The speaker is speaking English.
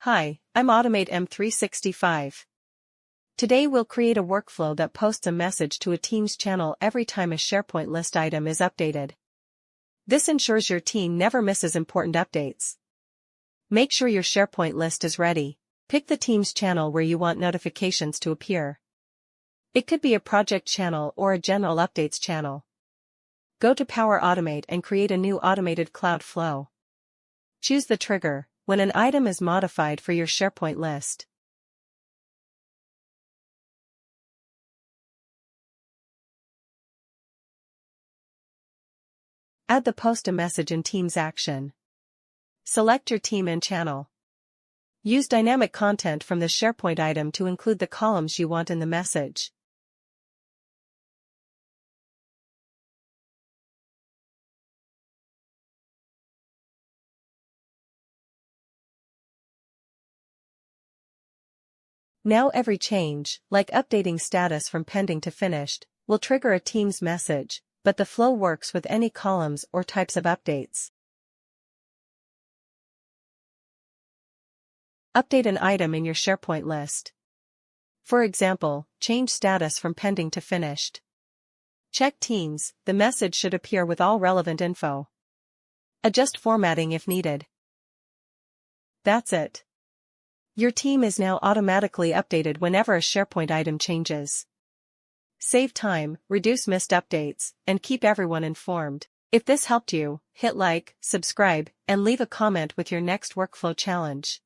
Hi, I'm Automate M365. Today we'll create a workflow that posts a message to a Teams channel every time a SharePoint list item is updated. This ensures your team never misses important updates. Make sure your SharePoint list is ready. Pick the Teams channel where you want notifications to appear. It could be a project channel or a general updates channel. Go to Power Automate and create a new automated cloud flow. Choose the trigger when an item is modified for your SharePoint list. Add the Post a Message in Teams action. Select your team and channel. Use dynamic content from the SharePoint item to include the columns you want in the message. Now every change, like updating status from pending to finished, will trigger a Teams message, but the flow works with any columns or types of updates. Update an item in your SharePoint list. For example, change status from pending to finished. Check Teams, the message should appear with all relevant info. Adjust formatting if needed. That's it. Your team is now automatically updated whenever a SharePoint item changes. Save time, reduce missed updates, and keep everyone informed. If this helped you, hit like, subscribe, and leave a comment with your next workflow challenge.